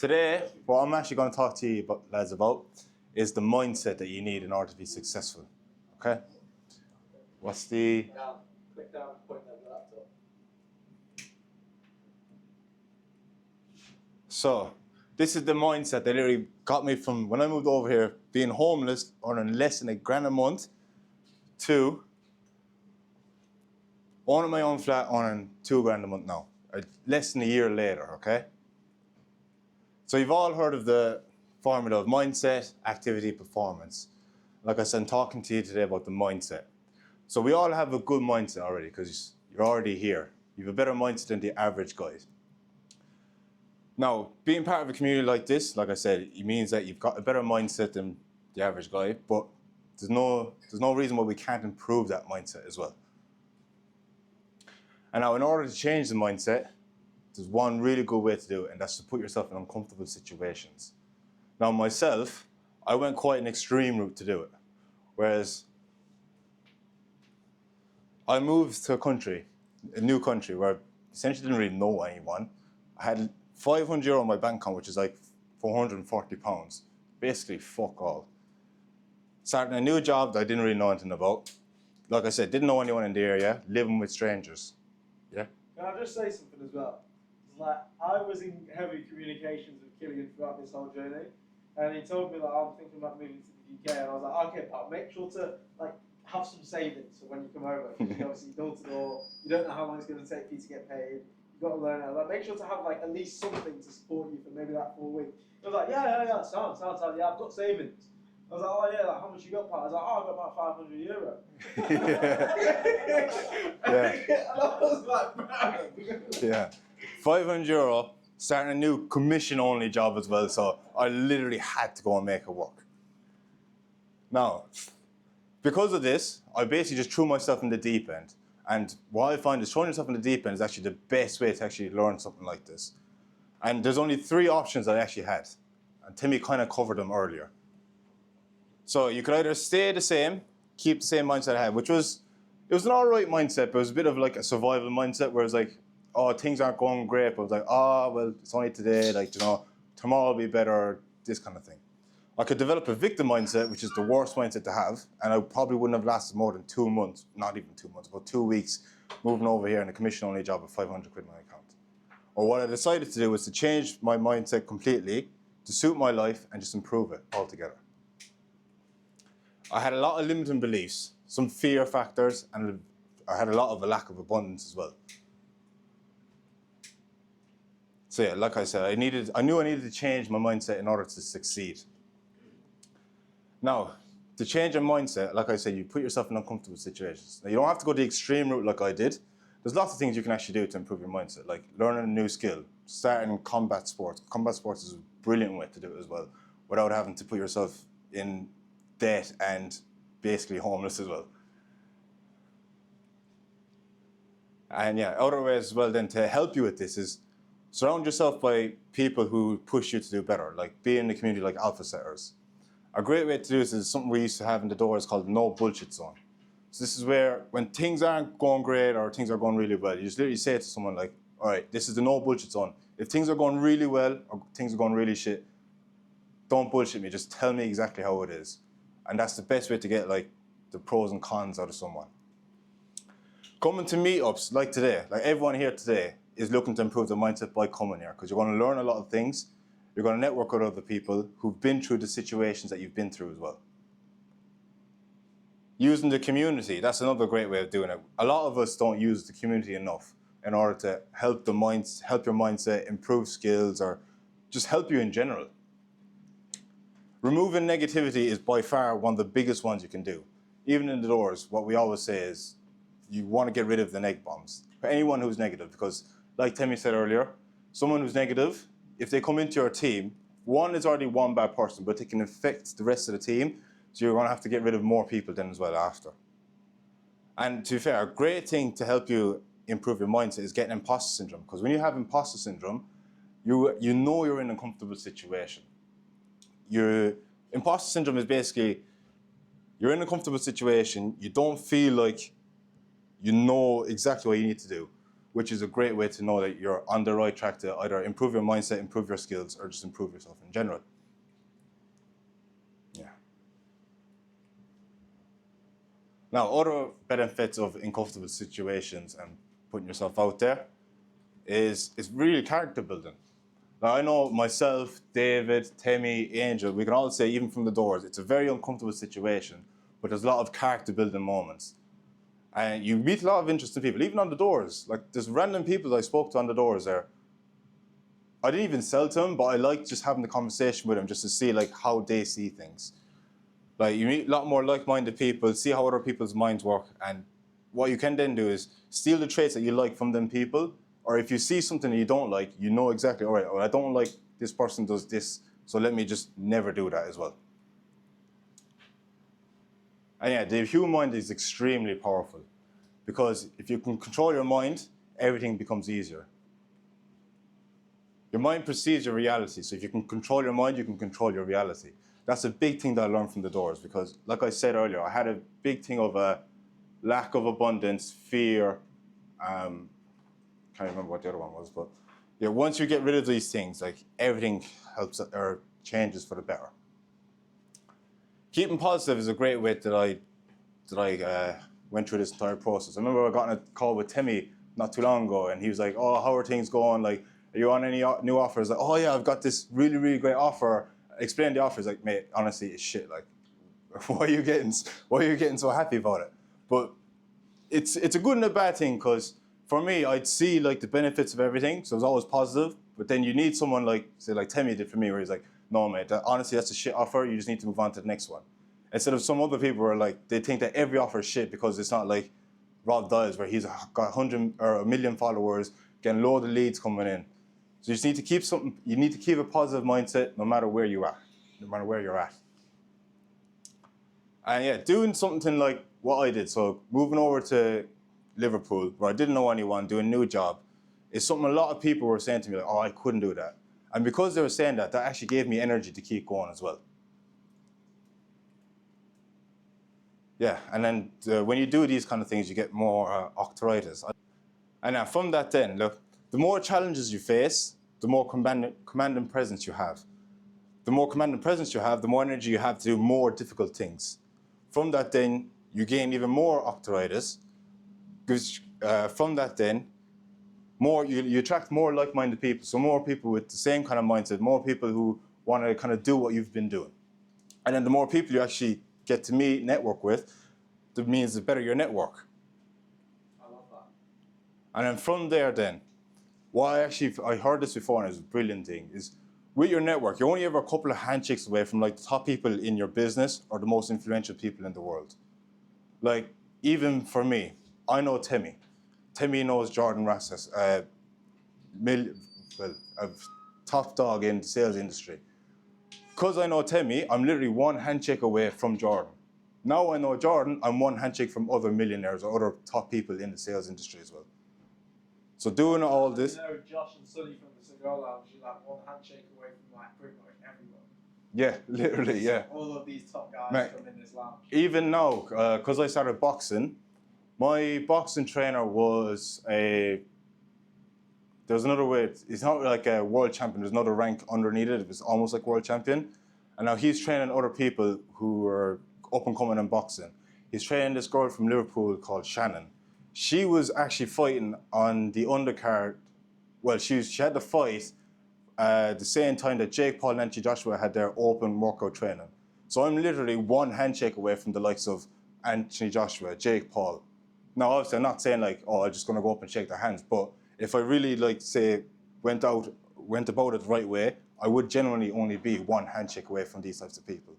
Today, what I'm actually going to talk to you lads about is the mindset that you need in order to be successful. Okay? What's the... Down. Click down, point at the laptop. So, this is the mindset that literally got me from when I moved over here, being homeless, earning less than £1,000 a month, to owning my own flat, earning £2,000 a month now. Less than a year later, okay? So you've all heard of the formula of mindset, activity, performance. Like I said, I'm talking to you today about the mindset. So we all have a good mindset already because you're already here. You have a better mindset than the average guy. Now, being part of a community like this, like I said, it means that you've got a better mindset than the average guy, but there's no reason why we can't improve that mindset as well. And now, in order to change the mindset, there's one really good way to do it, and that's to put yourself in uncomfortable situations. Now, myself, I went quite an extreme route to do it. Whereas I moved to a new country, where I essentially didn't really know anyone. I had €500 on my bank account, which is like £440. Basically, fuck all. Starting a new job that I didn't really know anything about. Like I said, didn't know anyone in the area, living with strangers. Yeah? Can I just say something as well? It's like, I was in heavy communications with Killian throughout this whole journey, and he told me that I'm thinking about moving to the UK, and I was like, okay, pal, make sure to have some savings for when you come over, because obviously door to door, you don't know how long it's going to take for you to get paid. You've got to learn how. Make sure to have at least something to support you for maybe 4 weeks. I was like, yeah, sounds, yeah, I've got savings. I was like, oh yeah, how much you got, pal? I was like, oh, I've got about €500. Yeah. And I was like, bro. Yeah. €500, starting a new commission-only job as well, so I literally had to go and make it work. Now, because of this, I basically just threw myself in the deep end. And what I find is throwing yourself in the deep end is actually the best way to actually learn something like this. And there's only 3 options I actually had. And Timmy kind of covered them earlier. So you could either stay the same, keep the same mindset I had, it was an all right mindset, but it was a bit of like a survival mindset where it's like, oh, things aren't going great, but I was like, oh, well, it's only today, tomorrow will be better, this kind of thing. I could develop a victim mindset, which is the worst mindset to have, and I probably wouldn't have lasted more than 2 months, not even 2 months, but 2 weeks moving over here in a commission-only job with £500 in my account. Or what I decided to do was to change my mindset completely to suit my life and just improve it altogether. I had a lot of limiting beliefs, some fear factors, and I had a lot of a lack of abundance as well. So yeah, like I said, I knew I needed to change my mindset in order to succeed. Now, to change your mindset, like I said, you put yourself in uncomfortable situations. Now, you don't have to go the extreme route like I did. There's lots of things you can actually do to improve your mindset, like learning a new skill, starting combat sports. Combat sports is a brilliant way to do it as well, without having to put yourself in debt and basically homeless as well. And yeah, other ways as well then to help you with this is surround yourself by people who push you to do better, like be in a community like Alpha Setters. A great way to do this is something we used to have in the doors called no bullshit zone. So this is where when things aren't going great or things are going really well, you just literally say to someone like, all right, this is the no bullshit zone. If things are going really well or things are going really shit, don't bullshit me, just tell me exactly how it is. And that's the best way to get the pros and cons out of someone. Coming to meetups like today, like everyone here today is looking to improve their mindset by coming here because you're going to learn a lot of things. You're going to network with other people who've been through the situations that you've been through as well. Using the community, that's another great way of doing it. A lot of us don't use the community enough in order to help your mindset, improve skills, or just help you in general. Removing negativity is by far one of the biggest ones you can do. Even in the doors, what we always say is you want to get rid of the neg bombs for anyone who's negative, because like Timmy said earlier, someone who's negative, if they come into your team, one is already one bad person, but they can affect the rest of the team, so you're going to have to get rid of more people then as well after. And to be fair, a great thing to help you improve your mindset is getting imposter syndrome, because when you have imposter syndrome, you know you're in a comfortable situation. Imposter syndrome is basically, you're in a comfortable situation, you don't feel like you know exactly what you need to do, which is a great way to know that you're on the right track to either improve your mindset, improve your skills, or just improve yourself in general. Yeah. Now, other benefits of uncomfortable situations and putting yourself out there is really character building. Now, I know myself, David, Temi, Angel, we can all say, even from the doors, it's a very uncomfortable situation, but there's a lot of character building moments. And you meet a lot of interesting people, even on the doors. Like, there's random people I spoke to on the doors there. I didn't even sell to them, but I like just having the conversation with them just to see like how they see things. Like, you meet a lot more like-minded people, see how other people's minds work, and what you can then do is steal the traits that you like from them people, or if you see something that you don't like, you know exactly, all right, well, I don't like this person does this, so let me just never do that as well. And yeah, the human mind is extremely powerful, because if you can control your mind, everything becomes easier. Your mind perceives your reality, so if you can control your mind, you can control your reality. That's a big thing that I learned from the doors, because like I said earlier, I had a big thing of a lack of abundance, fear, can't remember what the other one was, but yeah, once you get rid of these things, like everything helps or changes for the better. Keeping positive is a great way that I went through this entire process. I remember I got on a call with Timmy not too long ago, and he was like, "Oh, how are things going? Like, are you on any new offers?" Like, "Oh yeah, I've got this really, really great offer." Explain the offer. He's like, "Mate, honestly, it's shit. Like, why are you getting so happy about it?" But it's a good and a bad thing, because for me, I'd see like the benefits of everything, so it was always positive. But then you need someone like, say, like Timmy did for me, where he's like, "No, mate, honestly, that's a shit offer. You just need to move on to the next one." Instead of some other people who are like, they think that every offer is shit because it's not like Rob Dials, where he's got 100 or 1 million followers, getting loads of leads coming in. So you just need to keep you need to keep a positive mindset no matter where you are, no matter where you're at. And yeah, doing something like what I did, so moving over to Liverpool, where I didn't know anyone, doing a new job, is something a lot of people were saying to me, like, "Oh, I couldn't do that." And because they were saying that, that actually gave me energy to keep going as well. Yeah, and then when you do these kind of things, you get more arthritis. And from that then, look, the more challenges you face, the more command and presence you have. The more command and presence you have, the more energy you have to do more difficult things. From that then, you gain even more arthritis, because from that then, you attract more like-minded people, so more people with the same kind of mindset, more people who want to kind of do what you've been doing. And then the more people you actually get to meet, network with, that means the better your network. I love that. And then from there then, I heard this before and it's a brilliant thing, is with your network, you're only ever a couple of handshakes away from like the top people in your business or the most influential people in the world. Like, even for me, I know Timmy. Timmy knows Jordan Rassis, a top dog in the sales industry. Because I know Timmy, I'm literally one handshake away from Jordan. Now I know Jordan, I'm one handshake from other millionaires or other top people in the sales industry as well. So doing all this... You know, Josh and Sonny from the Cigar Lounge, you're like one handshake away from like pretty much everyone. Yeah, literally, yeah. All of these top guys come in this lounge. Even now, because I started boxing, my boxing trainer was there's another way, it's not like a world champion, there's another rank underneath it, it was almost like world champion. And now he's training other people who are up and coming in boxing. He's training this girl from Liverpool called Shannon. She was actually fighting on the undercard. Well, she had the fight the same time that Jake Paul and Anthony Joshua had their open workout training. So I'm literally one handshake away from the likes of Anthony Joshua, Jake Paul. Now, obviously, I'm not saying like, oh, I'm just going to go up and shake their hands. But if I really, like, say, went about it the right way, I would genuinely only be one handshake away from these types of people.